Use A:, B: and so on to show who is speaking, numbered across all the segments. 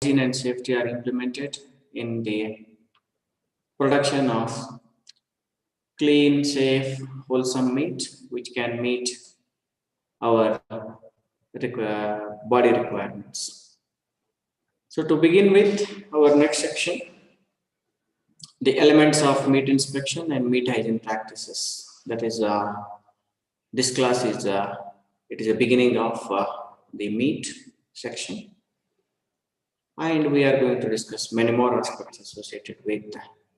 A: hygiene and safety are implemented in the production of clean, safe, wholesome meat, which can meet our body requirements. So to begin with our next section, the elements of meat inspection and meat hygiene practices. That is, this class is it is a beginning of the meat section, and we are going to discuss many more aspects associated with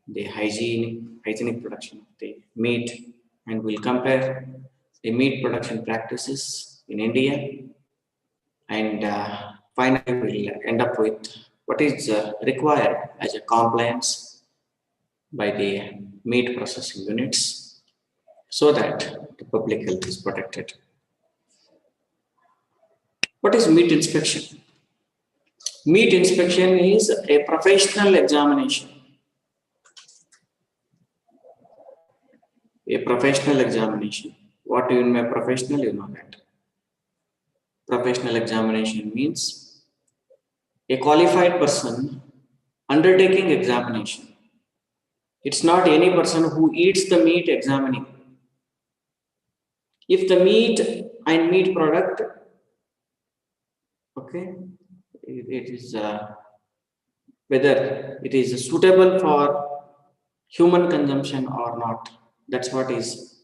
A: the hygienic production of the meat, and we'll compare the meat production practices in India, and finally we'll end up with what is required as a compliance by the meat processing units so that the public health is protected. What is meat inspection? Meat inspection is a professional examination. A professional examination. What do you mean by professional? You know that. Professional examination means a qualified person undertaking examination. It's not any person who eats the meat examining. If the meat and meat product, okay, it is whether it is suitable for human consumption or not. That's what is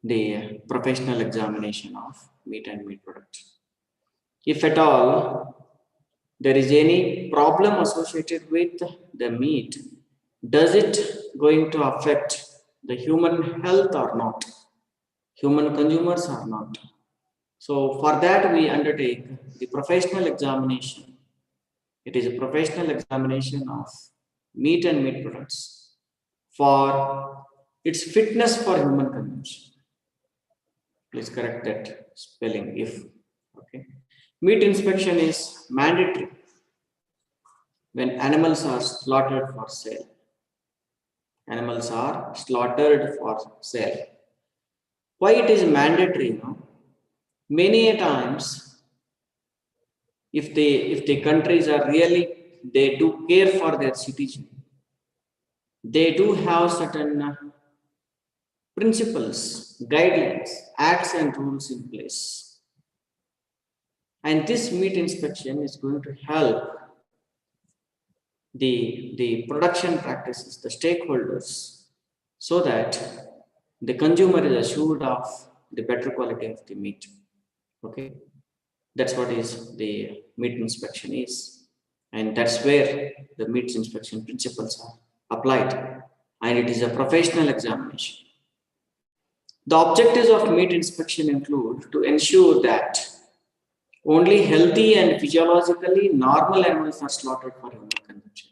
A: the professional examination of meat and meat products. If at all there is any problem associated with the meat, does it going to affect the human health or not? Human consumers or not? So for that we undertake the professional examination. It is a professional examination of meat and meat products for its fitness for human consumption. Please correct that spelling if. Okay. Meat inspection is mandatory when animals are slaughtered for sale. Animals are slaughtered for sale. Why it is mandatory? Many a times, if the countries are really, they do care for their citizens, they do have certain principles, guidelines, acts and rules in place. And this meat inspection is going to help the production practices, the stakeholders, so that the consumer is assured of the better quality of the meat. Okay, that's what is the meat inspection is, and that's where the meat inspection principles are applied, and it is a professional examination. The objectives of meat inspection include to ensure that only healthy and physiologically normal animals are slaughtered for human consumption.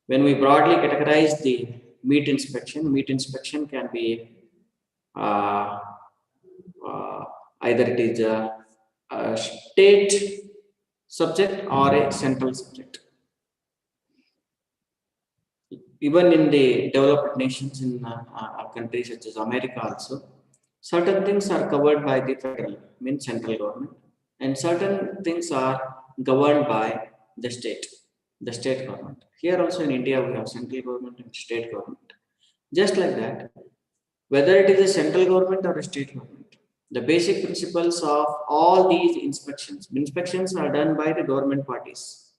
A: When we broadly categorize the meat inspection can be either it is a state subject or a central subject. Even in the developed nations, in countries such as America also, certain things are covered by the federal, means central government, and certain things are governed by the state government. Here also in India, we have central government and state government. Just like that, whether it is a central government or a state government, the basic principles of all these inspections are done by the government parties.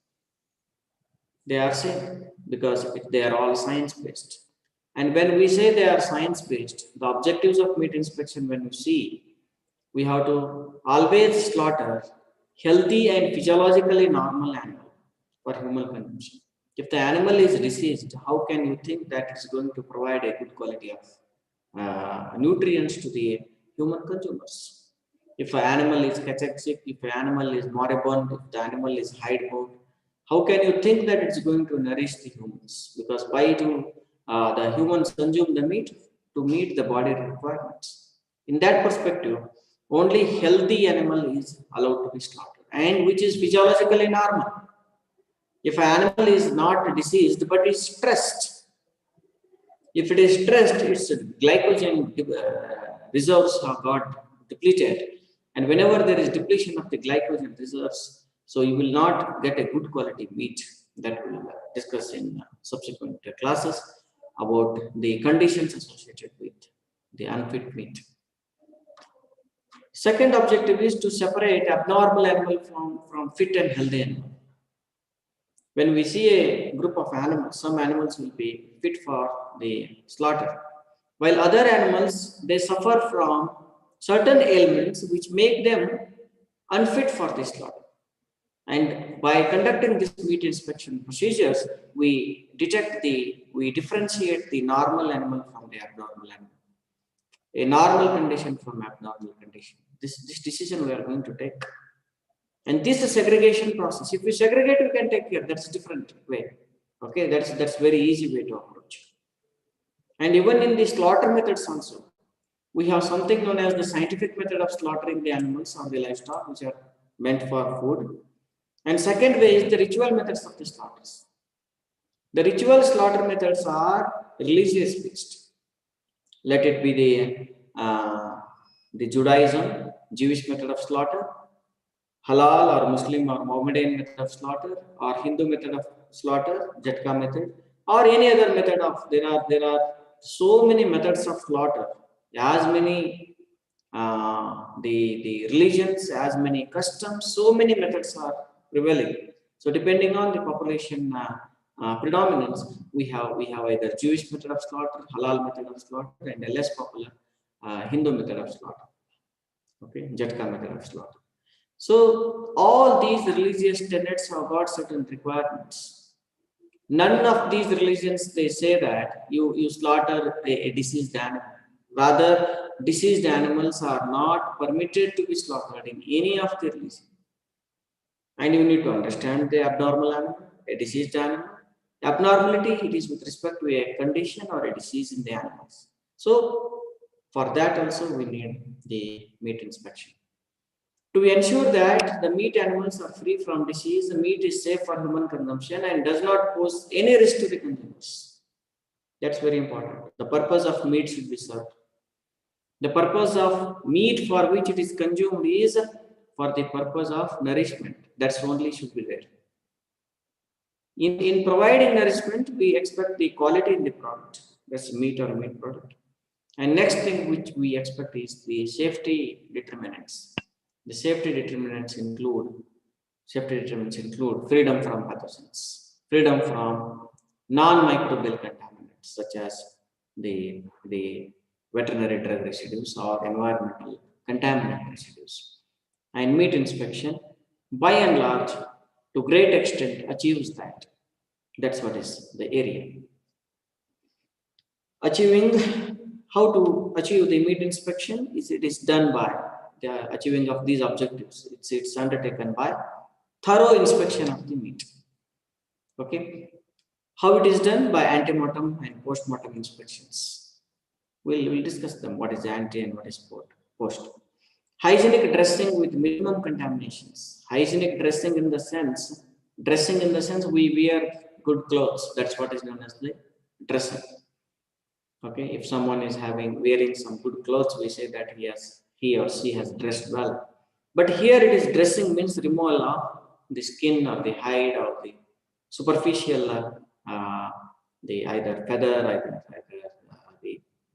A: They are same because they are all science-based. And when we say they are science-based, the objectives of meat inspection, when you see, we have to always slaughter healthy and physiologically normal animal for human consumption. If the animal is diseased, how can you think that it's going to provide a good quality of nutrients to the human consumers? If an animal is cachexia, if an animal is moribund, if the animal is hidebound, how can you think that it's going to nourish the humans? Because why do the humans consume the meat? To meet the body requirements. In that perspective, only healthy animal is allowed to be slaughtered, and which is physiologically normal. If an animal is not diseased but is stressed, if it is stressed, its glycogen reserves have got depleted, and whenever there is depletion of the glycogen reserves, So you will not get a good quality meat. That we will discuss in subsequent classes about the conditions associated with the unfit meat. Second objective is to separate abnormal animal from fit and healthy animal. When we see a group of animals, some animals will be fit for the slaughter, while other animals, they suffer from certain ailments which make them unfit for the slaughter. And by conducting this meat inspection procedures, we differentiate the normal animal from the abnormal animal, a normal condition from abnormal condition. This decision we are going to take. And this is a segregation process. If we segregate, we can take care. That's a different way. Okay, that's very easy way to approach. And even in the slaughter methods also, we have something known as the scientific method of slaughtering the animals or the livestock, which are meant for food. And second way is the ritual methods of the slaughters. The ritual slaughter methods are religious based. Let it be the Judaism, Jewish method of slaughter, Halal or Muslim or Mohammedan method of slaughter, or Hindu method of slaughter, Jatka method, or any other method of. There are so many methods of slaughter, as many the religions, as many customs, so many methods are prevailing. So depending on the population predominance, we have either Jewish method of slaughter, Halal method of slaughter, and a less popular Hindu method of slaughter. Okay, Jatka method of slaughter. So all these religious tenets have got certain requirements. None of these religions, they say that you slaughter a diseased animal. Rather, diseased animals are not permitted to be slaughtered in any of the religions. And you need to understand the abnormal animal, a diseased animal. Abnormality, it is with respect to a condition or a disease in the animals. So for that also we need the meat inspection. To ensure that the meat animals are free from disease, the meat is safe for human consumption and does not pose any risk to the consumers. That's very important. The purpose of meat should be served. The purpose of meat for which it is consumed is for the purpose of nourishment. That's only should be there. In providing nourishment, we expect the quality in the product. That's meat or meat product. And next thing which we expect is the safety determinants. The safety determinants include freedom from pathogens, freedom from non-microbial contaminants such as the veterinary drug residues or environmental contaminant residues. And meat inspection, by and large, to great extent achieves that. That's what is the area. How to achieve the meat inspection it is done by the achieving of these objectives. It's undertaken by thorough inspection of the meat. Okay. How it is done? By ante-mortem and post-mortem inspections. We'll discuss them. What is ante and what is post. Hygienic dressing with minimum contaminations. Hygienic dressing in the sense we wear good clothes. That's what is known as the dressing. Okay, if someone is wearing some good clothes, we say that he or she has dressed well. But here it is dressing means removal of the skin or the hide or the superficial, the either feather, either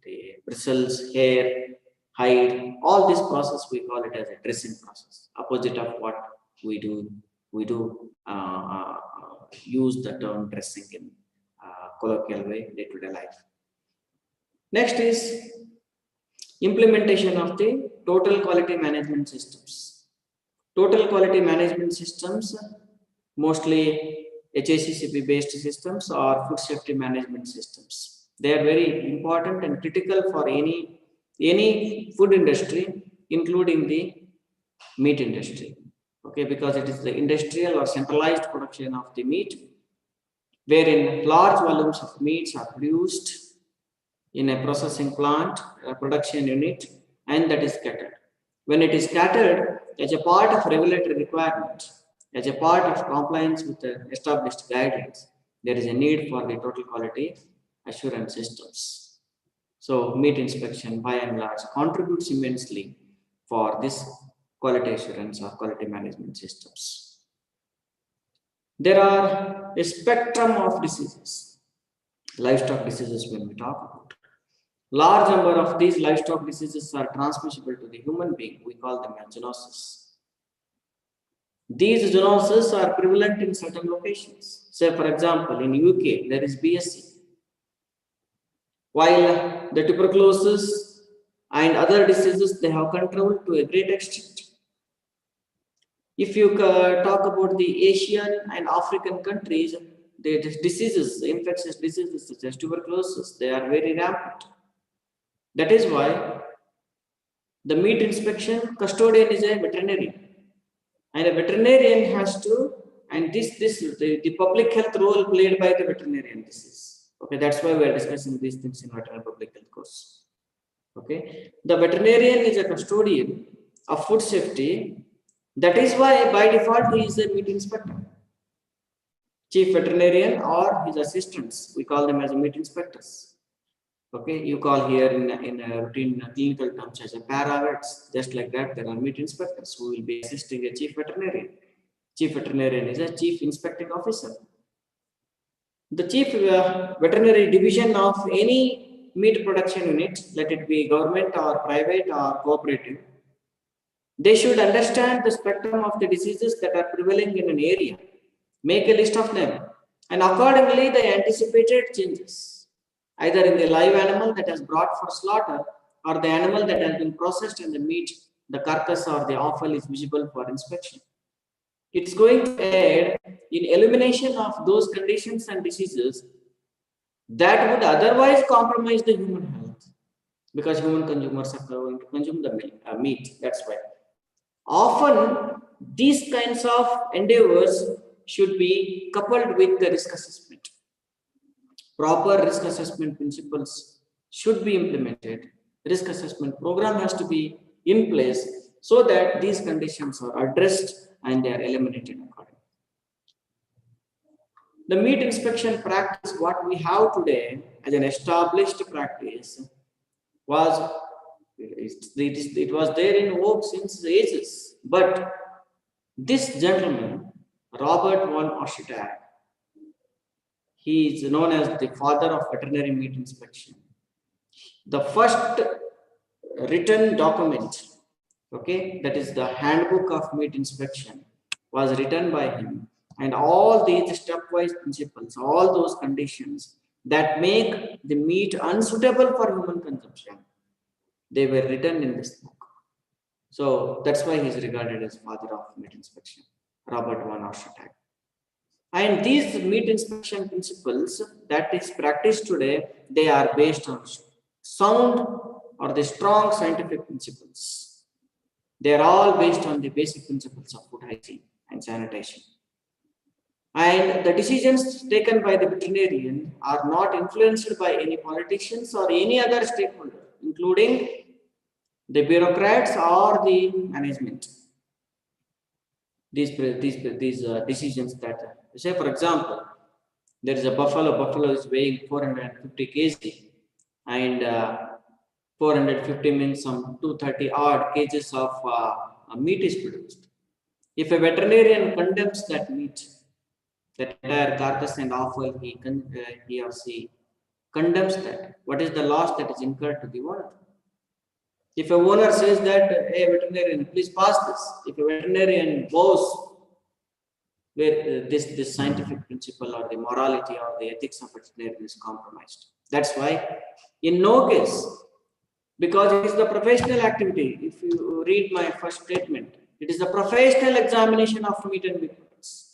A: the bristles, hair, hide. All this process we call it as a dressing process. Opposite of what we do use the term dressing in colloquial way, day-to-day life. Next is implementation of the total quality management systems. Total quality management systems, mostly HACCP based systems or food safety management systems. They are very important and critical for any food industry, including the meat industry. Okay, because it is the industrial or centralized production of the meat, wherein large volumes of meats are produced in a processing plant, a production unit, and that is catered. When it is catered, as a part of regulatory requirement, as a part of compliance with the established guidelines, there is a need for the total quality assurance systems. So, meat inspection by and large contributes immensely for this quality assurance or quality management systems. There are a spectrum of diseases, livestock diseases when we talk about. Large number of these livestock diseases are transmissible to the human being. We call them as zoonoses. These zoonoses are prevalent in certain locations. Say, for example, in UK, there is BSE. While the tuberculosis and other diseases, they have controlled to a great extent. If you talk about the Asian and African countries, the diseases, infectious diseases such as tuberculosis, they are very rampant. That is why the meat inspection custodian is a veterinarian, and a veterinarian has to, and the public health role played by the veterinarian. This is okay. That's why we are discussing these things in veterinary public health course. Okay, the veterinarian is a custodian of food safety. That is why by default he is a meat inspector, chief veterinarian or his assistants. We call them as meat inspectors. Okay, you call here in a routine clinical terms as a para-vets. Just like that, there are meat inspectors who will be assisting a chief veterinarian. Chief veterinarian is a chief inspecting officer. The chief veterinary division of any meat production unit, let it be government or private or cooperative, they should understand the spectrum of the diseases that are prevailing in an area, make a list of them, and accordingly the anticipated changes, either in the live animal that has brought for slaughter or the animal that has been processed and the meat, the carcass or the offal is visible for inspection. It's going to aid in elimination of those conditions and diseases that would otherwise compromise the human health, because human consumers are going to consume the meat. That's why often these kinds of endeavors should be coupled with the risk assessment. Proper risk assessment principles should be implemented. Risk assessment program has to be in place so that these conditions are addressed and they are eliminated accordingly. The meat inspection practice, what we have today as an established practice, was it was there in vogue since ages. But this gentleman, Robert von Oschitag, he is known as the father of veterinary meat inspection. The first written document, okay, that is the handbook of meat inspection, was written by him. And all these stepwise principles, all those conditions that make the meat unsuitable for human consumption, they were written in this book. So that's why he is regarded as father of meat inspection, Robert von Oschitag. And these meat inspection principles that is practiced today, they are based on sound or the strong scientific principles. They are all based on the basic principles of food hygiene and sanitation. And the decisions taken by the veterinarian are not influenced by any politicians or any other stakeholder, including the bureaucrats or the management. These decisions that, say for example, there is a buffalo is weighing 450 kg and 450 means some 230 odd kgs of meat is produced. If a veterinarian condemns that meat, that entire carcass and offal, he or she condemns that, what is the loss that is incurred to the owner? If a owner says that, hey veterinarian, please pass this, if a veterinarian goes where this scientific principle or the morality or the ethics of veterinarian is compromised. That's why in no case, because it is the professional activity, if you read my first statement, it is the professional examination of meat and meat products.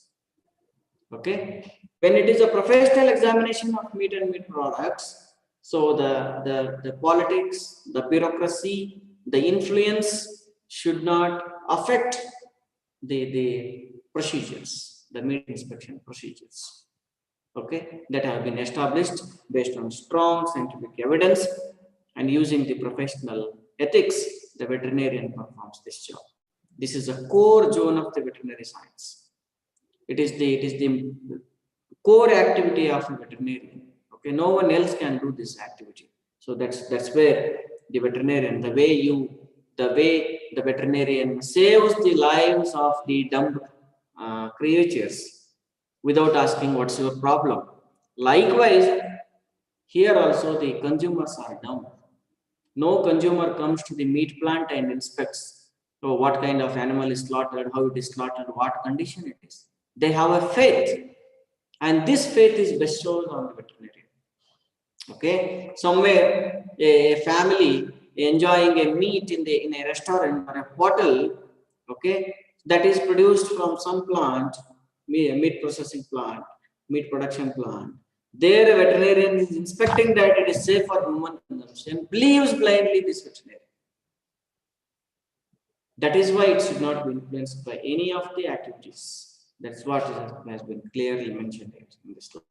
A: Okay, when it is a professional examination of meat and meat products, so the politics, the bureaucracy, the influence should not affect the procedures, the meat inspection procedures, okay, that have been established based on strong scientific evidence, and using the professional ethics, the veterinarian performs this job. This is a core zone of the veterinary science. It is the core activity of a veterinarian. Okay, no one else can do this activity. So that's where the veterinarian, the way the veterinarian saves the lives of the dumb creatures, without asking what's your problem. Likewise, here also the consumers are dumb. No consumer comes to the meat plant and inspects what kind of animal is slaughtered, how it is slaughtered, what condition it is. They have a faith, and this faith is bestowed on the veterinarian. Okay, somewhere a family enjoying a meat in a restaurant or a hotel, okay, that is produced from some plant, meat processing plant, meat production plant. There, a veterinarian is inspecting that it is safe for human consumption, believes blindly this veterinarian. That is why it should not be influenced by any of the activities. That's what has been clearly mentioned in this slide.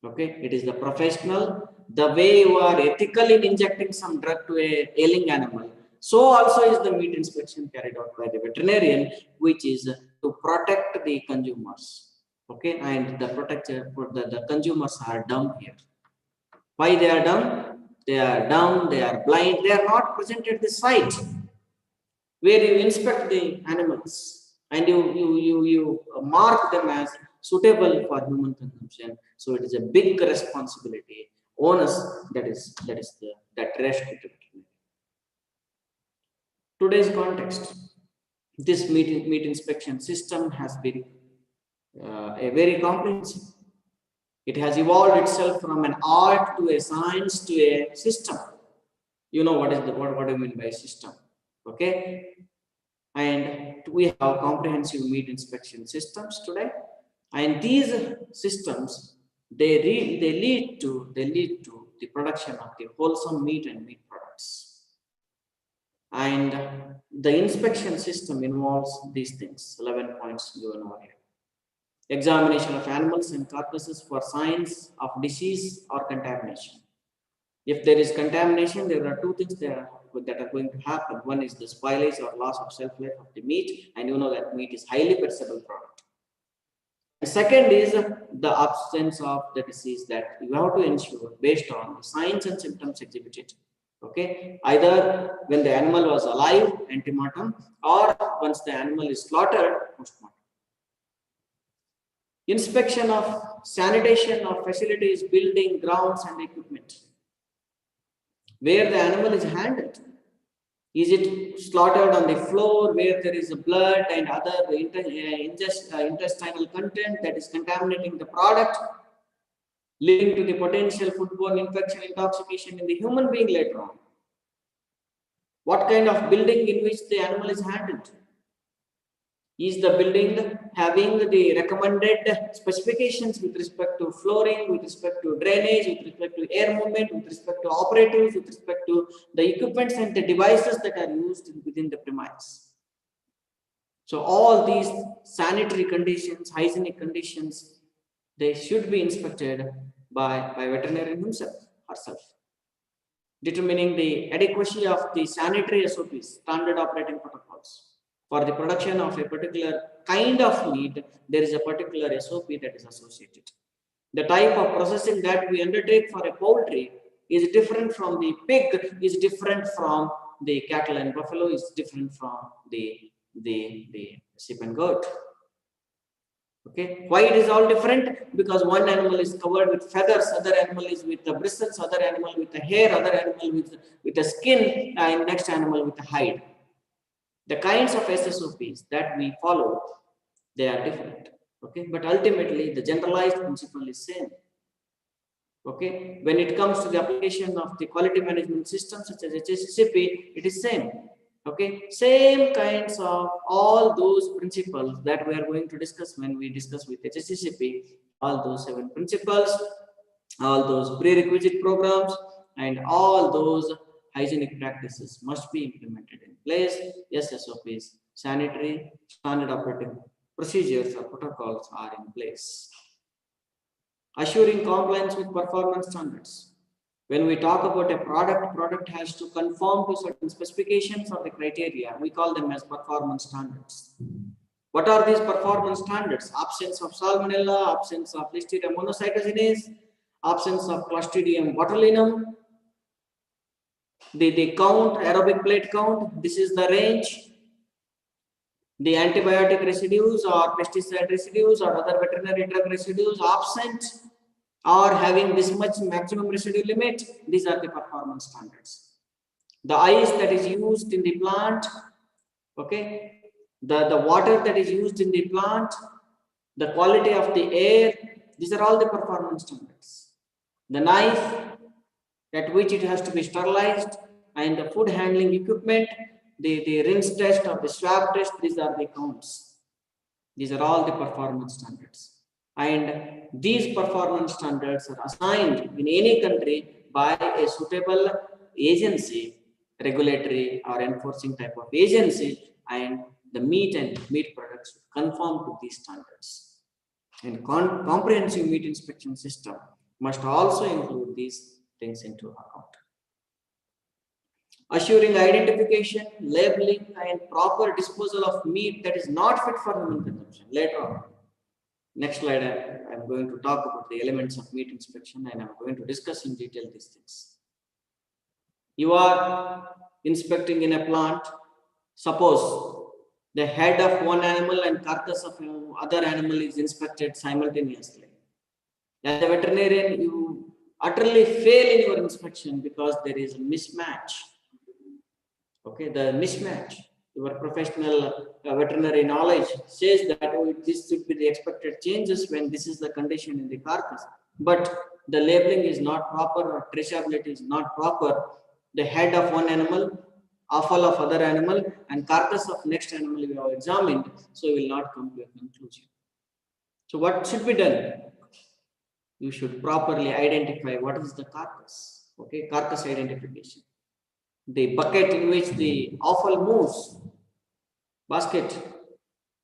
A: Okay, it is the professional, the way you are ethical in injecting some drug to a ailing animal. So also is the meat inspection carried out by the veterinarian, which is to protect the consumers. Okay, and the consumers are dumb here. Why they are dumb? They are dumb, they are blind, they are not present at the site where you inspect the animals and you mark them as suitable for human consumption. So it is a big responsibility, onus that rests with the veterinarian. Today's context, this meat inspection system has been a very comprehensive. It has evolved itself from an art to a science to a system. You know what do you mean by system? Okay, and we have comprehensive meat inspection systems today, and these systems they lead to the production of the wholesome meat and meat products. And the inspection system involves these things, 11 points given over here. Examination of animals and carcasses for signs of disease or contamination. If there is contamination, there are two things that are going to happen. One is the spoilage or loss of shelf life of the meat, and you know that meat is highly perishable product. The second is the absence of the disease that you have to ensure based on the signs and symptoms exhibited. Okay, either when the animal was alive, ante-mortem, or once the animal is slaughtered, post-mortem. Inspection of sanitation of facilities, building, grounds, and equipment. Where the animal is handled. Is it slaughtered on the floor where there is blood and other intestinal content that is contaminating the product, leading to the potential foodborne infection, intoxication in the human being later on? What kind of building in which the animal is handled? Is the building having the recommended specifications with respect to flooring, with respect to drainage, with respect to air movement, with respect to operatives, with respect to the equipments and the devices that are used within the premise? So all these sanitary conditions, hygienic conditions, they should be inspected by veterinarian himself, herself, determining the adequacy of the sanitary SOPs, standard operating protocols. For the production of a particular kind of meat, there is a particular SOP that is associated. The type of processing that we undertake for a poultry is different from the pig, is different from the cattle and buffalo, is different from the sheep and goat. Okay, why it is all different? Because one animal is covered with feathers, other animal is with the bristles, other animal with the hair, other animal with the skin, and next animal with the hide. The kinds of SSOPs that we follow, they are different. Okay, but ultimately the generalized principle is same. Okay, when it comes to the application of the quality management system such as HACCP, it is same. Okay, same kinds of all those principles that we are going to discuss when we discuss with HACCP, all those 7 principles, all those prerequisite programs, and all those hygienic practices must be implemented in place. SSOPs, sanitary standard operating procedures or protocols are in place. Assuring compliance with performance standards. When we talk about a product has to conform to certain specifications or the criteria. We call them as performance standards. What are these performance standards? Absence of salmonella, absence of Listeria monocytogenes, absence of Clostridium botulinum, the count, aerobic plate count, this is the range. the antibiotic residues or pesticide residues or other veterinary drug residues absent or having this much maximum residue limit, these are the performance standards. The ice that is used in the plant, okay, the water that is used in the plant, the quality of the air, these are all the performance standards. The knife at which it has to be sterilized and the food handling equipment, the rinse test or the swab test, these are the counts. These are all the performance standards. And these performance standards are assigned in any country by a suitable agency, regulatory or enforcing type of agency, and the meat and meat products conform to these standards. And comprehensive meat inspection system must also include these things into account. Assuring identification, labeling, and proper disposal of meat that is not fit for human consumption. Later on, next slide, I'm going to talk about the elements of meat inspection, and I'm going to discuss in detail these things. You are inspecting in a plant. Suppose the head of one animal and carcass of other animal is inspected simultaneously. As a veterinarian, you utterly fail in your inspection because there is a mismatch. Okay, the mismatch. Your professional veterinary knowledge says that this should be the expected changes when this is the condition in the carcass. But the labeling is not proper or traceability is not proper. The head of one animal, offal of other animal, and carcass of next animal you have examined, so you will not come to a conclusion. So what should be done? You should properly identify what is the carcass. Okay, carcass identification. The bucket in which the offal moves, basket,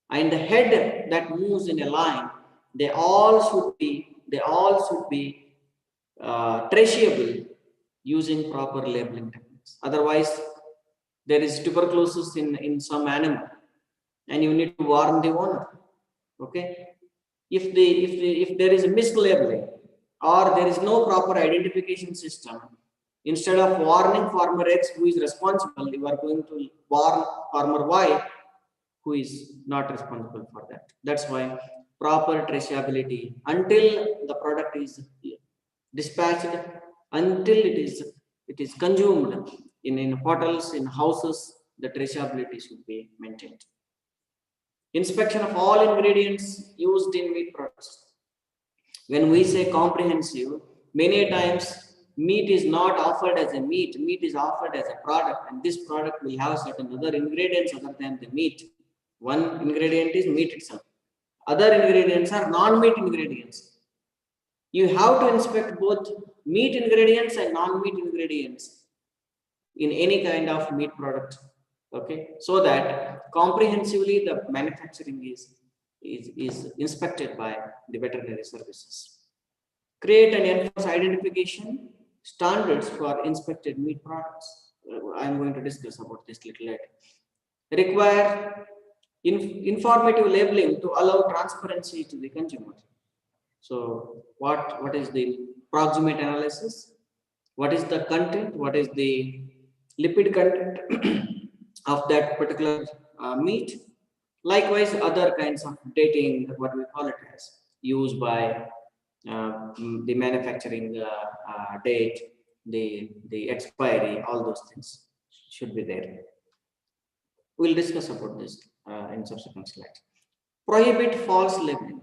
A: and the head that moves in a line, they all should be traceable using proper labeling techniques. Otherwise, there is tuberculosis in some animal, and you need to warn the owner. Okay, if there is a mislabeling or there is no proper identification system, instead of warning farmer X who is responsible, you are going to warn farmer Y who is not responsible for that. That's why proper traceability until the product is dispatched, until it is consumed in hotels, in houses, the traceability should be maintained. Inspection of all ingredients used in meat products. When we say comprehensive, many times meat is not offered as a meat is offered as a product, and this product will have certain other ingredients other than the meat. One ingredient is meat itself. Other ingredients are non-meat ingredients. You have to inspect both meat ingredients and non-meat ingredients in any kind of meat product. Okay, so that comprehensively the manufacturing is inspected by the veterinary services. Create and enforce identification standards for inspected meat products. I'm going to discuss about this little later. Require informative labeling to allow transparency to the consumer. So what is the proximate analysis? What is the content? What is the lipid content of that particular meat? Likewise, other kinds of dating, what we call it as, used by the manufacturing date, the expiry, all those things should be there. We'll discuss about this in subsequent slides. Prohibit false labeling.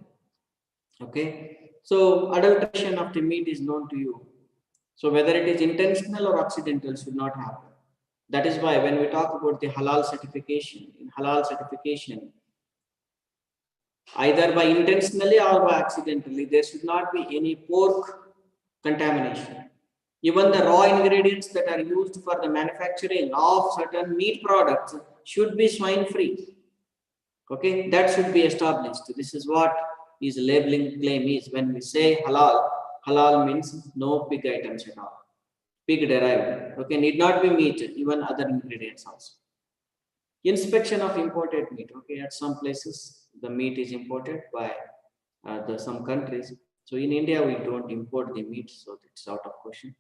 A: Okay, so adulteration of the meat is known to you. So whether it is intentional or accidental should not happen. That is why when we talk about the halal certification, in halal certification, either by intentionally or by accidentally, there should not be any pork contamination. Even the raw ingredients that are used for the manufacturing of certain meat products should be swine free. Okay, that should be established. This is what is labeling claim is. When we say halal, halal means no pig items at all. Pig derived. Okay, need not be meat, even other ingredients also. Inspection of imported meat. Okay, at some places the meat is imported by some countries. So in India we don't import the meat, so it's out of question.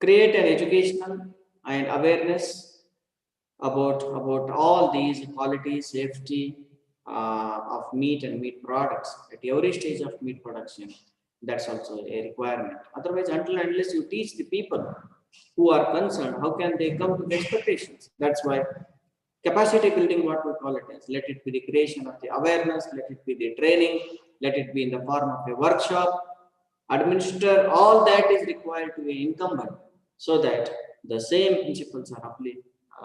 A: Create an educational and awareness about all these quality, safety, of meat and meat products at every stage of meat production. That's also a requirement. Otherwise, until and unless you teach the people who are concerned, how can they come to the expectations? That's why capacity building, what we call it as, let it be the creation of the awareness, let it be the training, let it be in the form of a workshop, administer, all that is required to be incumbent, so that the same principles are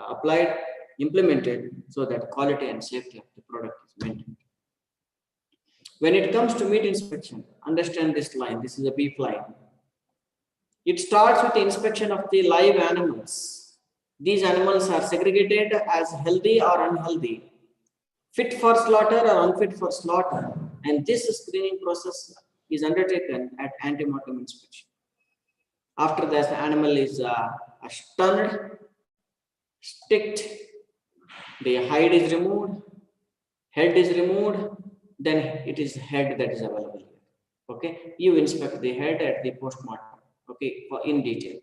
A: applied, implemented, so that quality and safety of the product is maintained. When it comes to meat inspection, understand this line. This is a beef line. It starts with the inspection of the live animals. These animals are segregated as healthy or unhealthy, fit for slaughter or unfit for slaughter, and this screening process is undertaken at ante-mortem inspection. After this, the animal is stunned, sticked, the hide is removed, head is removed, then it is head that is available here. Okay, you inspect the head at the post-mortem, okay, in detail.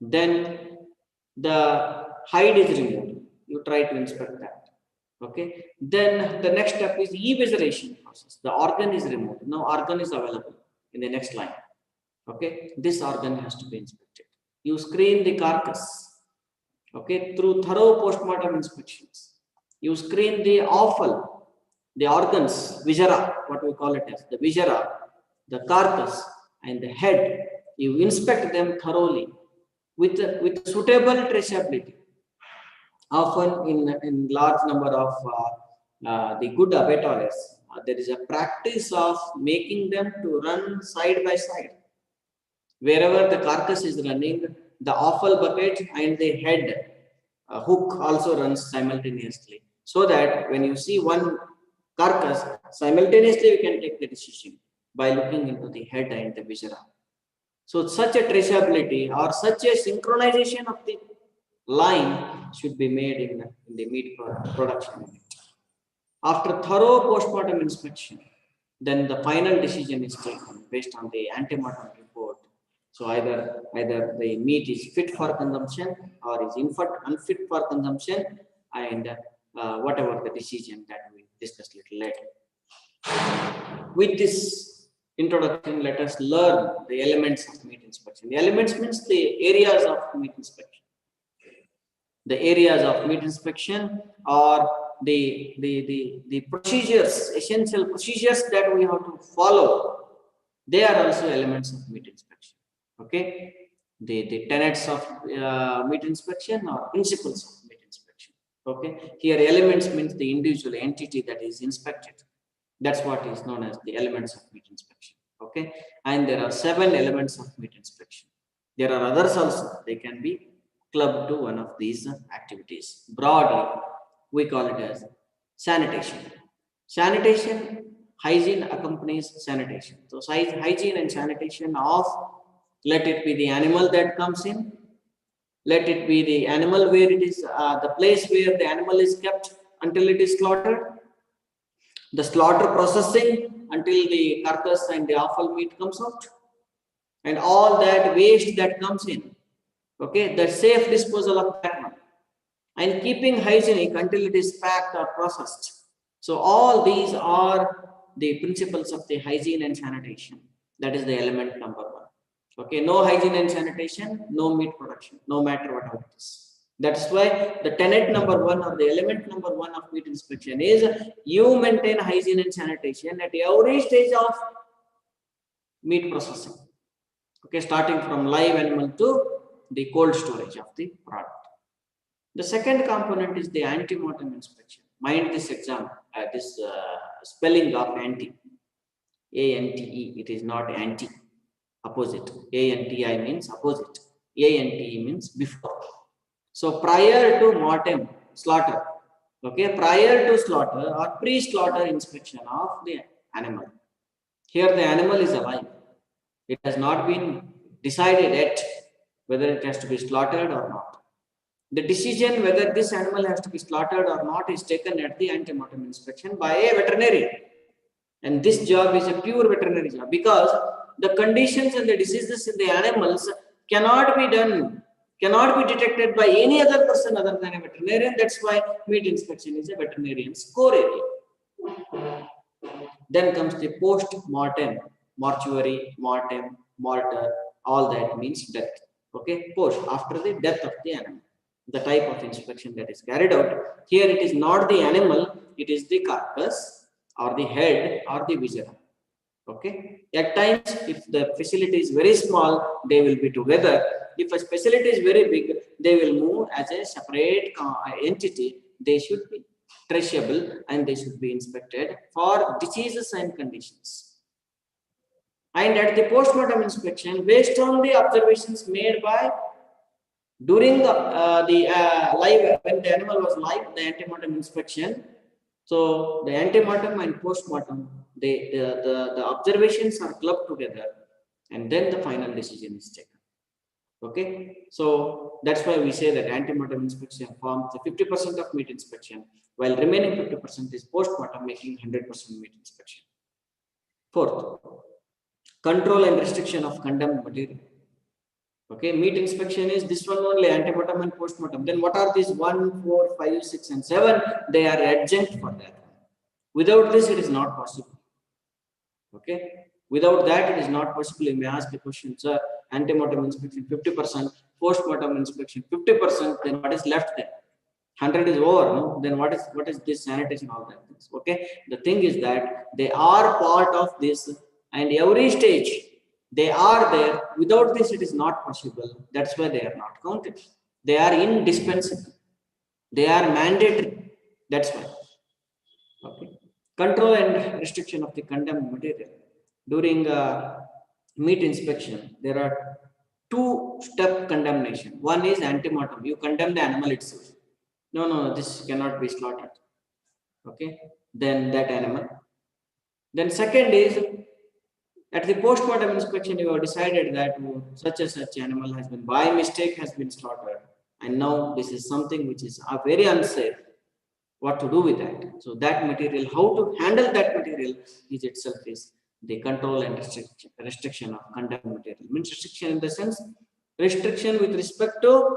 A: Then the hide is removed, you try to inspect that. Okay, then the next step is evisceration process. The organ is removed. Now organ is available in the next line. Okay, this organ has to be inspected. You screen the carcass, okay, through thorough post-mortem inspections. You screen the offal, the organs, viscera, what we call it as, the viscera, the carcass, and the head. You inspect them thoroughly with suitable traceability. Often in large number of the good abattoirs, there is a practice of making them to run side by side. Wherever the carcass is running, the offal bucket and the head hook also runs simultaneously, so that when you see one carcass, simultaneously we can take the decision by looking into the head and the viscera. So such a traceability or such a synchronization of the line should be made in the meat production unit. After thorough post-mortem inspection, then the final decision is taken based on the ante-mortem report. So either the meat is fit for consumption or is unfit for consumption, and whatever the decision that we discussed little later. With this introduction, let us learn the elements of meat inspection. The elements means the areas of meat inspection. The areas of meat inspection are the procedures, essential procedures that we have to follow. They are also elements of meat inspection. Okay, the tenets of meat inspection or principles of meat inspection. Okay, here elements means the individual entity that is inspected. That's what is known as the elements of meat inspection. Okay, and there are 7 elements of meat inspection. There are others also. They can be clubbed to one of these activities. Broadly, we call it as sanitation. Sanitation, hygiene accompanies sanitation. So hygiene and sanitation of, let it be the animal that comes in, let it be the animal where it is, the place where the animal is kept until it is slaughtered, the slaughter processing until the carcass and the offal meat comes out, and all that waste that comes in. Okay, the safe disposal of that one, and keeping hygienic until it is packed or processed. So all these are the principles of the hygiene and sanitation. That is the element number 1. Okay, no hygiene and sanitation, no meat production, no matter what it is. That's why the tenet number 1 or the element number 1 of meat inspection is you maintain hygiene and sanitation at every stage of meat processing. Okay, starting from live animal to the cold storage of the product. The second component is the ante-mortem inspection. Mind this exam, this spelling of anti, A-N-T-E. It is not anti, opposite. A-N-T-I means opposite. A-N-T-E means before. So prior to mortem, slaughter. Okay, prior to slaughter or pre-slaughter inspection of the animal. Here the animal is alive. It has not been decided yet whether it has to be slaughtered or not. The decision whether this animal has to be slaughtered or not is taken at the ante-mortem inspection by a veterinarian. And this job is a pure veterinary job, because the conditions and the diseases in the animals cannot be detected by any other person other than a veterinarian. That's why meat inspection is a veterinarian's core area. Then comes the post-mortem, mortuary, mortem, mortar, all that means death. Okay, post, after the death of the animal. The type of inspection that is carried out. Here it is not the animal, it is the carcass or the head or the viscera. Okay, at times if the facility is very small, they will be together. If a facility is very big, they will move as a separate entity. They should be traceable and they should be inspected for diseases and conditions. And at the post-mortem inspection, based on the observations made by during the live, when the animal was live, the ante-mortem inspection. So the ante-mortem and post-mortem, the observations are clubbed together, and then the final decision is taken. Okay, so that's why we say that ante-mortem inspection forms the 50% of meat inspection, while remaining 50% is post-mortem, making 100% meat inspection. Fourth, control and restriction of condemned material. Okay, meat inspection is this one only, ante-mortem and post-mortem. Then what are these 1, 4, 5, 6, and 7? They are adjunct for that. Without this, it is not possible. Okay, without that, it is not possible. You may ask the question, sir, ante-mortem inspection 50%, post-mortem inspection 50%. Then what is left there? 100 is over, no? Then what is this sanitation, all that things? Okay, the thing is that they are part of this, and every stage they are there. Without this, it is not possible. That's why they are not counted. They are indispensable. They are mandatory. That's why. Okay. Control and restriction of the condemned material. During meat inspection, there are two-step condemnation. One is ante-mortem. You condemn the animal itself. No, this cannot be slaughtered. Okay. Then that animal. Then second is, at the post-mortem inspection, you have decided that such and such animal has been, by mistake, has been slaughtered. And now this is something which is very unsafe. What to do with that? So that material, how to handle that material is itself is the control and restriction of condemned material. Means restriction in the sense, restriction with respect to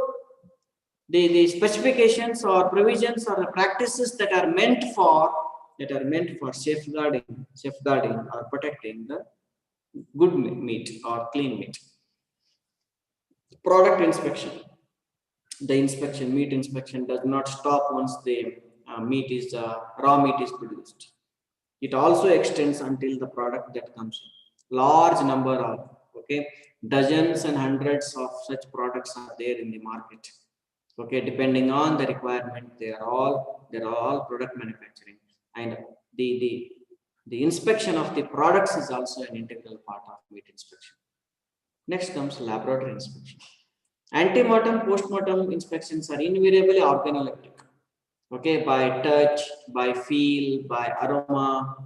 A: the specifications or provisions or the practices that are meant for safeguarding or protecting the good meat or clean meat. Product inspection. The inspection, meat inspection, does not stop once the raw meat is produced. It also extends until the product that comes in. Large number of dozens and hundreds of such products are there in the market. Okay, depending on the requirement, they are all product manufacturing, and the inspection of the products is also an integral part of meat inspection. Next comes laboratory inspection. Ante-mortem, post-mortem inspections are invariably organoleptic. Okay, by touch, by feel, by aroma,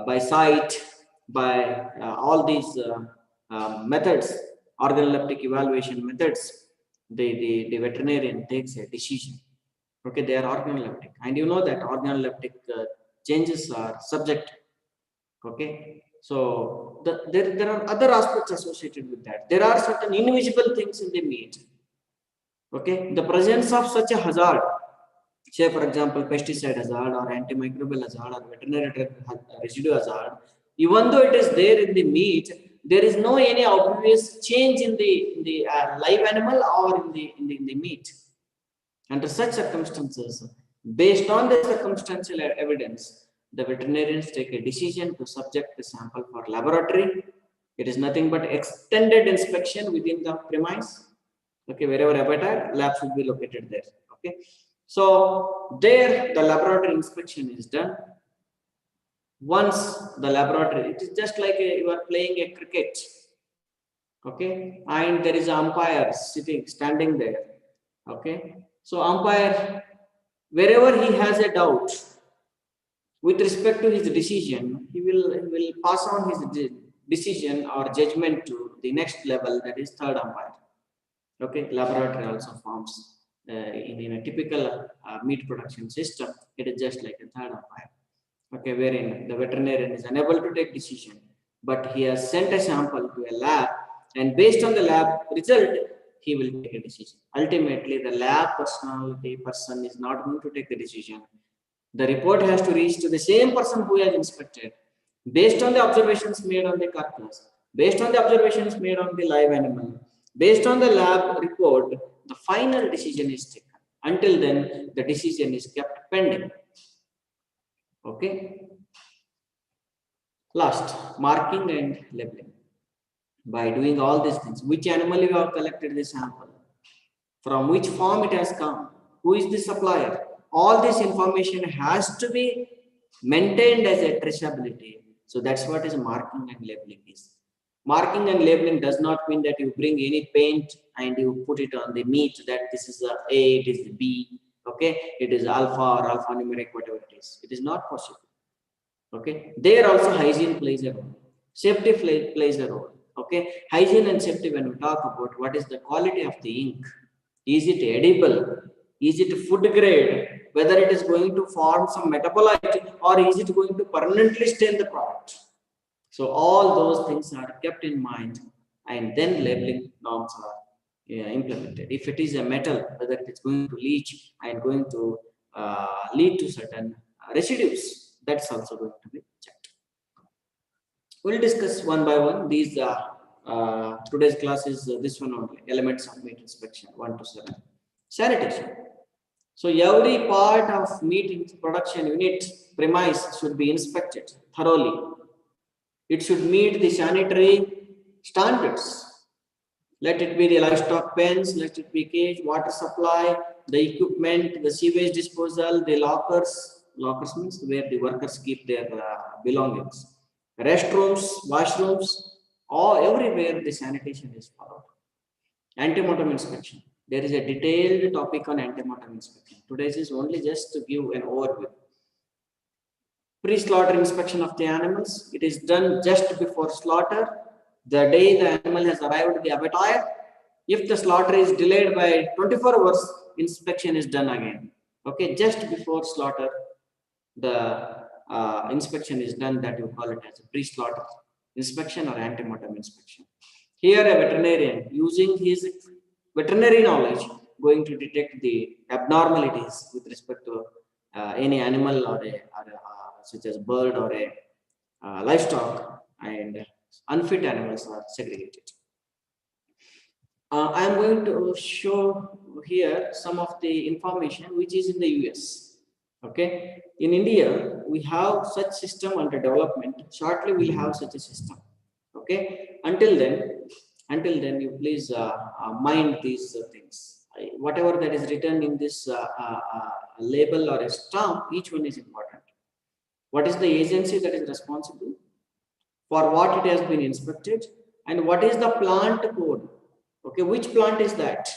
A: by sight, by all these methods, organoleptic evaluation methods, the veterinarian takes a decision. Okay, they are organoleptic, and you know that organoleptic changes are subjective. Okay, so there are other aspects associated with that. There are certain invisible things in the meat. Okay, the presence of such a hazard, say for example pesticide hazard or antimicrobial hazard or veterinary drug residue hazard, even though it is there in the meat, there is no any obvious change in the live animal or in the meat. Under such circumstances, based on the circumstantial evidence, the veterinarians take a decision to subject the sample for laboratory. It is nothing but extended inspection within the premise. Okay, wherever abattoir, lab should be located there. Okay, so there the laboratory inspection is done. Once the laboratory, it is just like you are playing a cricket. Okay, and there is an umpire standing there. Okay, so umpire, wherever he has a doubt with respect to his decision, he will pass on his decision or judgment to the next level, that is third umpire. Okay, laboratory also forms in a typical meat production system. It is just like a third umpire. Okay, wherein the veterinarian is unable to take decision, but he has sent a sample to a lab, and based on the lab result, he will take a decision. Ultimately, the lab person is not going to take the decision. The report has to reach to the same person who has inspected, based on the observations made on the carcass, based on the observations made on the live animal, based on the lab report, the final decision is taken. Until then, the decision is kept pending. Okay. Last, marking and labeling. By doing all these things, which animal you have collected the sample, from which farm it has come, who is the supplier, all this information has to be maintained as a traceability. So that's what is marking and labeling is. Marking and labeling does not mean that you bring any paint and you put it on the meat that this is A, it is the B, okay, it is alpha or alphanumeric, whatever it is. It is not possible. Okay, there also hygiene plays a role, safety plays a role. Okay, hygiene and safety, when we talk about what is the quality of the ink, is it edible, is it food grade, whether it is going to form some metabolite or is it going to permanently stain the product. So all those things are kept in mind, and then labeling norms are implemented. If it is a metal, whether it is going to leach and going to lead to certain residues, that's also going to be checked. We'll discuss one by one. These today's class is this one only, elements of meat inspection 1 to 7. Sanitation. So every part of meat production unit premise should be inspected thoroughly. It should meet the sanitary standards. Let it be the livestock pens, let it be cage, water supply, the equipment, the sewage disposal, the lockers. Lockers means where the workers keep their belongings. Restrooms, washrooms, all everywhere the sanitation is followed. Ante-mortem inspection. There is a detailed topic on ante-mortem inspection. Today's is only just to give an overview. Pre-slaughter inspection of the animals. It is done just before slaughter. The day the animal has arrived at the abattoir. If the slaughter is delayed by 24 hours, inspection is done again. Okay, just before slaughter, the inspection is done, that you call it as a pre-slaughter inspection or ante-mortem inspection. Here a veterinarian, using his veterinary knowledge, going to detect the abnormalities with respect to any animal or such as bird or a livestock, and unfit animals are segregated. I am going to show here some of the information which is in the US. Okay, in India we have such system under development. Shortly we'll have such a system. Okay, until then you please mind these things. Whatever that is written in this label or a stamp, each one is important. What is the agency that is responsible, for what it has been inspected, and what is the plant code. Okay, which plant is that,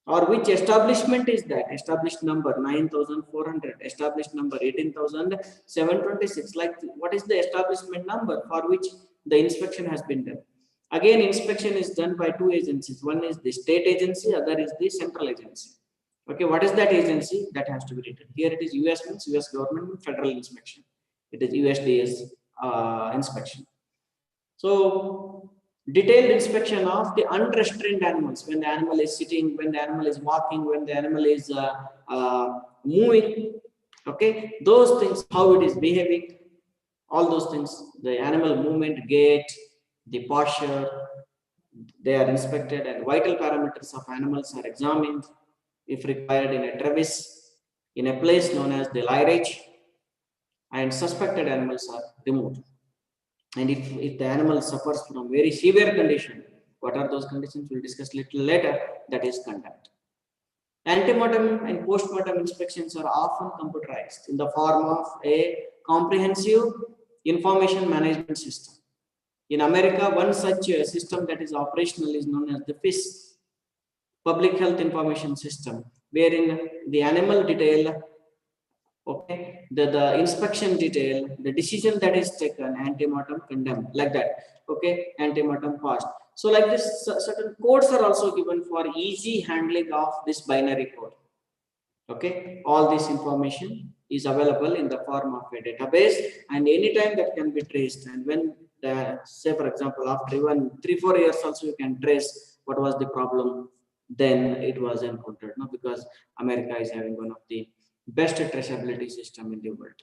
A: or which establishment is that? Established number 9400, established number 18726. Like, what is the establishment number for which the inspection has been done? Again, inspection is done by two agencies. One is the state agency, other is the central agency. Okay, what is that agency? That has to be written. Here it is US means US government federal inspection. It is USDA's inspection. So detailed inspection of the unrestrained animals, when the animal is sitting, when the animal is walking, when the animal is moving. Okay, those things, how it is behaving, all those things, the animal movement, gait, the posture, they are inspected, and vital parameters of animals are examined. If required, in a travis, in a place known as the lairage, and suspected animals are removed. And if the animal suffers from very severe condition, what are those conditions? We'll discuss little later. That is conduct. Ante-mortem and post-mortem inspections are often computerized in the form of a comprehensive information management system. In America, one such system that is operational is known as the PHIS, Public Health Information System, wherein the animal detail, okay, the inspection detail, the decision that is taken, ante-mortem, condemned, like that. Okay, ante-mortem passed. So like this, certain codes are also given for easy handling of this binary code. Okay, all this information is available in the form of a database, and anytime that can be traced. And when say for example, after even 3-4 years also you can trace what was the problem, then it was encountered. No, because America is having one of the best traceability system in the world.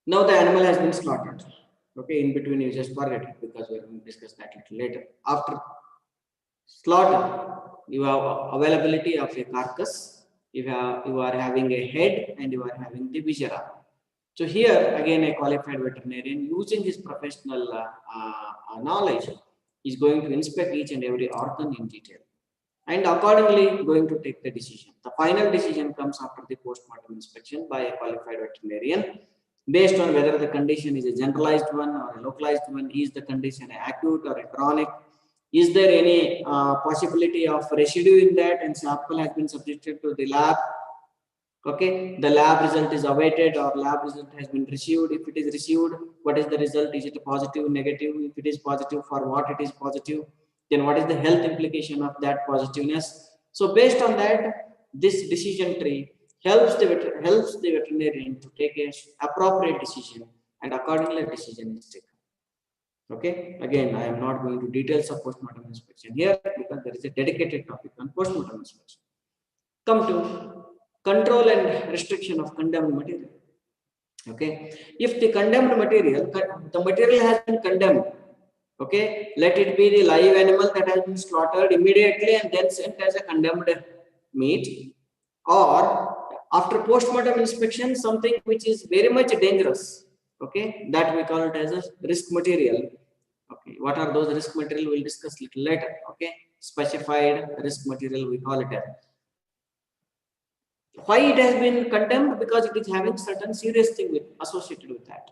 A: Now the animal has been slaughtered. Okay, in between you just forget it because we are going to discuss that a little later. After slaughter, you have availability of a carcass. You are having a head and you are having the viscera. So here again, a qualified veterinarian using his professional knowledge is going to inspect each and every organ in detail and accordingly going to take the decision. The final decision comes after the post-mortem inspection by a qualified veterinarian based on whether the condition is a generalized one or a localized one. Is the condition acute or a chronic? Is there any possibility of residue in that and sample has been subjected to the lab? Okay, the lab result is awaited or lab result has been received. If it is received, what is the result? Is it a positive, negative? If it is positive, for what it is positive? Then what is the health implication of that positiveness? So based on that, this decision tree helps the veterinarian to take a appropriate decision and accordingly decision is taken. Okay, again, I am not going to details of post-mortem inspection here because there is a dedicated topic on post-mortem inspection. Come to control and restriction of condemned material. Okay, if the condemned material, the material has been condemned, okay, let it be the live animal that has been slaughtered immediately and then sent as a condemned meat, or after post-mortem inspection, something which is very much dangerous, okay, that we call it as a risk material. Okay, what are those risk material? We'll discuss little later. Okay, specified risk material we call it as. Why it has been condemned? Because it is having certain serious thing associated with that.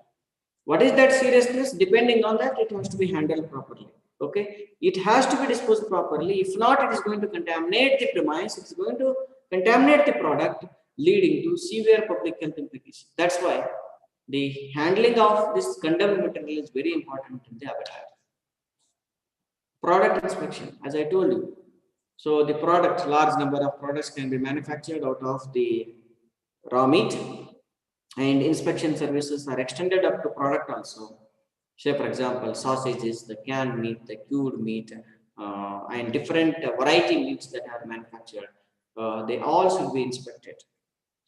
A: What is that seriousness? Depending on that, it has to be handled properly. Okay, it has to be disposed properly. If not, it is going to contaminate the premise. It is going to contaminate the product, leading to severe public health implications. That's why the handling of this condemned material is very important in the habitat. Product inspection, as I told you. So the product, large number of products can be manufactured out of the raw meat, and inspection services are extended up to product also. Say for example, sausages, the canned meat, the cured meat, and different variety meats that are manufactured. They all should be inspected.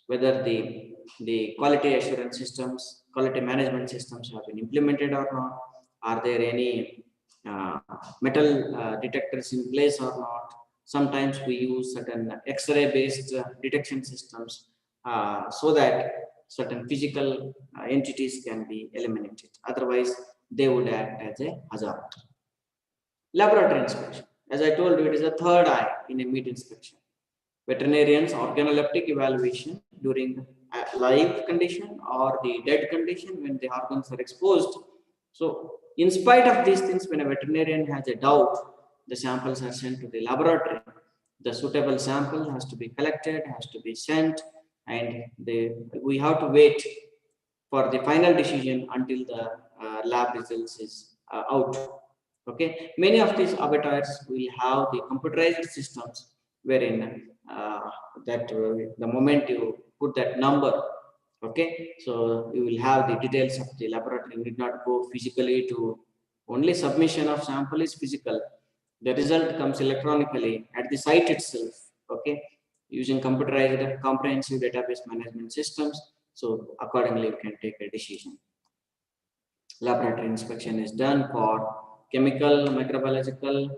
A: Whether the quality assurance systems, quality management systems have been implemented or not. Are there any metal detectors in place or not? Sometimes we use certain X-ray based detection systems so that certain physical entities can be eliminated. Otherwise, they would act as a hazard. Laboratory inspection. As I told you, it is a third eye in a meat inspection. Veterinarians organoleptic evaluation during live condition or the dead condition when the organs are exposed. So in spite of these things, when a veterinarian has a doubt, the samples are sent to the laboratory. The suitable sample has to be collected, has to be sent, and we have to wait for the final decision until the lab results is out. Okay, many of these abattoirs will have the computerized systems wherein the moment you put that number, okay, so you will have the details of the laboratory. You need not go physically to, only submission of sample is physical. The result comes electronically at the site itself, okay, using computerized comprehensive database management systems. So accordingly, you can take a decision. Laboratory inspection is done for chemical, microbiological,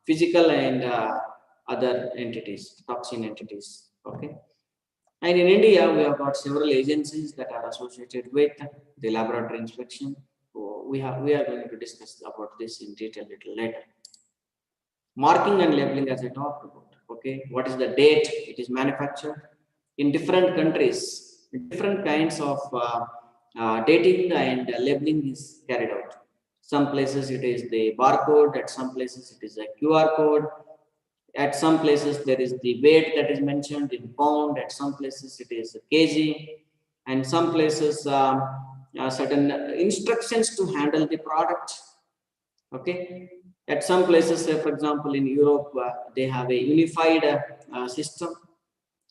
A: physical, and other entities, toxin entities. Okay. And in India, we have got several agencies that are associated with the laboratory inspection. So we are going to discuss about this in detail a little later. Marking and labeling, as I talked about. Okay, what is the date it is manufactured? In different countries, different kinds of dating and labeling is carried out. Some places it is the barcode, at some places it is a QR code, at some places there is the weight that is mentioned in pound, at some places it is a kg, and some places certain instructions to handle the product. Okay, at some places, say for example in Europe, they have a unified system.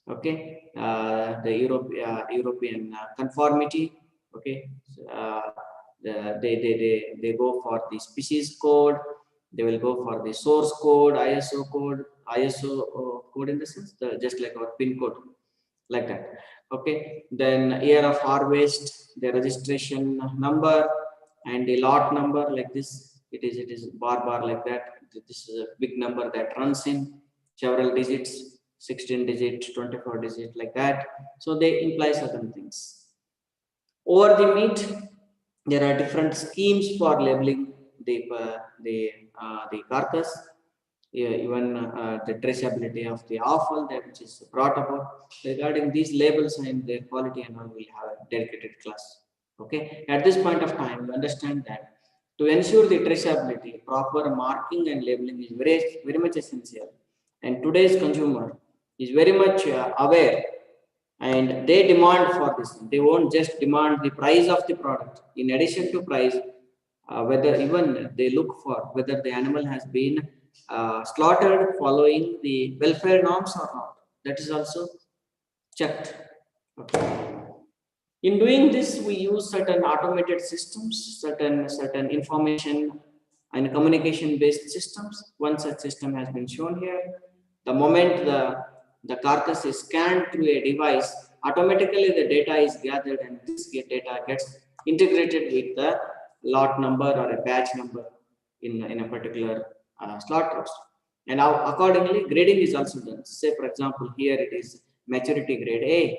A: Okay, the European conformity. Okay, they go for the species code. They will go for the source code, ISO code in the sense, just like our pin code, like that. Okay. Then year of harvest, the registration number, and the lot number like this. It is bar like that. This is a big number that runs in several digits, 16 digit, 24 digit, like that. So they imply certain things. Over the meat, there are different schemes for labeling the carcass. Yeah, even the traceability of the offal that which is brought about regarding these labels and their quality and all, will have a dedicated class. Okay, at this point of time, you understand that to ensure the traceability, proper marking and labeling is very much essential. And today's consumer is very much aware, and they demand for this. They won't just demand the price of the product. In addition to price, whether even they look for whether the animal has been slaughtered following the welfare norms or not. That is also checked. Okay. In doing this, we use certain automated systems, certain information and communication-based systems. One such system has been shown here. The moment the carcass is scanned through a device, automatically the data is gathered, and this data gets integrated with the lot number or a batch number in a particular slaughterhouse. And now accordingly, grading is also done. Say, for example, here it is maturity grade A.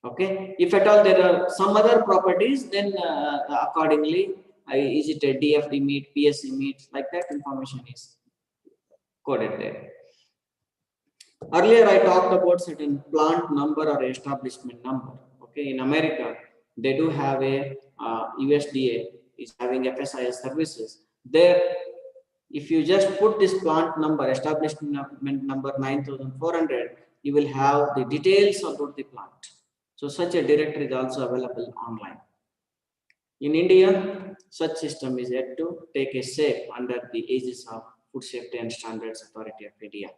A: Okay, if at all there are some other properties, then accordingly, is it a DFD meat, PSC meat, like that information is coded there. Earlier, I talked about certain plant number or establishment number. Okay, in America, they do have a USDA is having FSIS services. There, if you just put this plant number, establishment number 9400, you will have the details about the plant. So such a directory is also available online. In India, such system is yet to take a shape under the aegis of Food Safety and Standards Authority of India.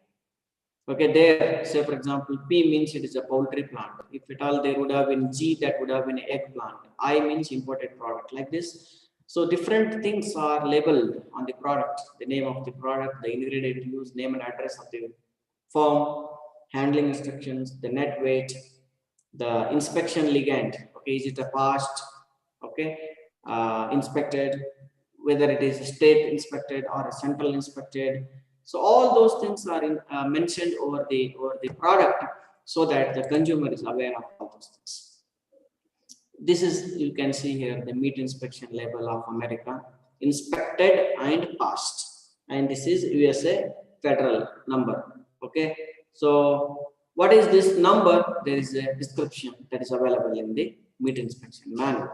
A: Okay, there, say for example, P means it is a poultry plant. If at all there would have been G, that would have been egg plant. I means imported product, like this. So different things are labeled on the product, the name of the product, the ingredient used, name and address of the firm, handling instructions, the net weight, the inspection ligand. Okay, is it a past, okay, inspected, whether it is state inspected or a central inspected. So all those things are mentioned over the product, so that the consumer is aware of all those things. This is, you can see here, the meat inspection label of America, inspected and passed, and this is USA federal number. Okay, so what is this number? There is a description that is available in the meat inspection manual.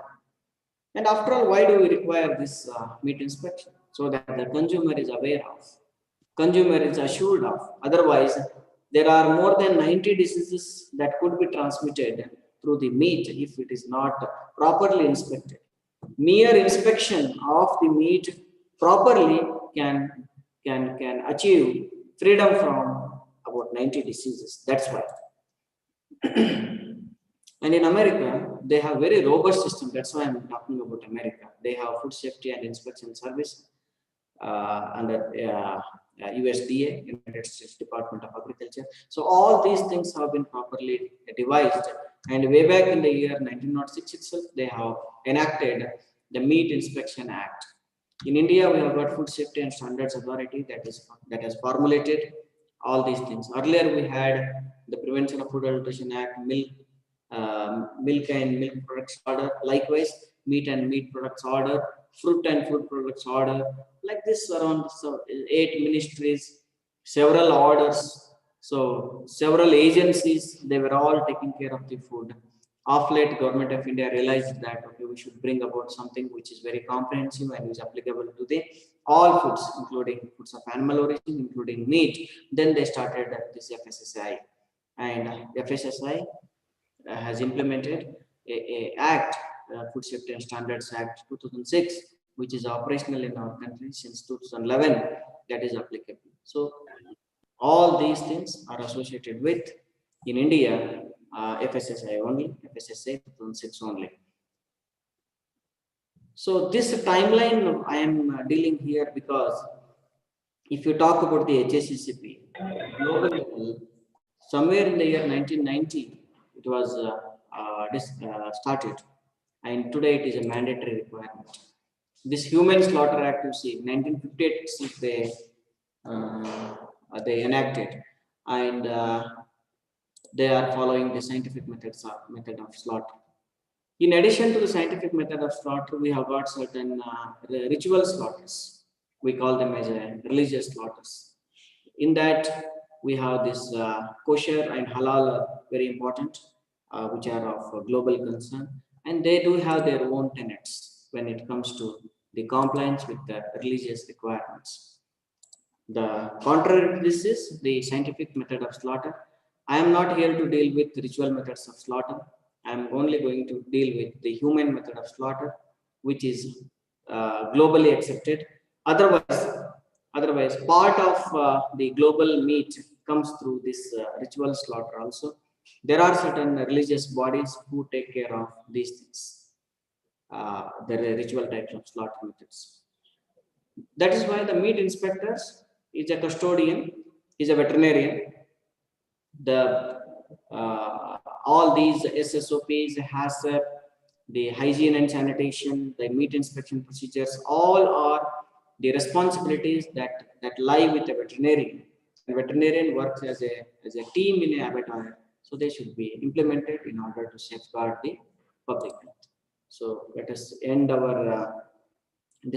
A: And after all, why do we require this meat inspection? So that the consumer is aware of, consumer is assured of. Otherwise, there are more than 90 diseases that could be transmitted through the meat if it is not properly inspected. Mere inspection of the meat properly can achieve freedom from about 90 diseases. That's why. And in America, they have very robust system. That's why I'm talking about America. They have food safety and inspection service under USDA, United States Department of Agriculture. So all these things have been properly devised. And way back in the year 1906 itself, they have enacted the Meat Inspection Act. In India, we have got Food Safety and Standards Authority that has formulated all these things. Earlier, we had the Prevention of Food Adulteration Act, milk and milk products order, likewise meat and meat products order, fruit and food products order, like this around 8 ministries, several orders. So several agencies, they were all taking care of the food. Of late, Government of India realized that okay, we should bring about something which is very comprehensive and is applicable to the all foods, including foods of animal origin, including meat. Then they started this FSSAI, and FSSAI has implemented a act, Food Safety and Standards Act 2006, which is operational in our country since 2011. That is applicable. So all these things are associated with, in India, FSSAI only, FSSAI 2006 only. So this timeline I am dealing here because If you talk about the HACCP, global level, somewhere in the year 1990, it was started, and today it is a mandatory requirement. This Human Slaughter Act, you see, 1958 they enacted, and they are following the scientific method of slaughter. In addition to the scientific method of slaughter, we have got certain ritual slaughters. We call them as religious slaughters. In that, we have this kosher and halal are very important, which are of global concern, and they do have their own tenets when it comes to the compliance with the religious requirements. The contrary to this is the scientific method of slaughter. I am not here to deal with ritual methods of slaughter. I am only going to deal with the human method of slaughter, which is globally accepted. Otherwise, part of the global meat comes through this ritual slaughter also. There are certain religious bodies who take care of these things, the ritual types of slaughter methods. That is why the meat inspectors is a custodian, is a veterinarian. The all these SSOPs, HACCP, the hygiene and sanitation, the meat inspection procedures, all are the responsibilities that lie with the veterinarian. The veterinarian works as a team in a abattoir, so they should be implemented in order to safeguard the public health. So let us end our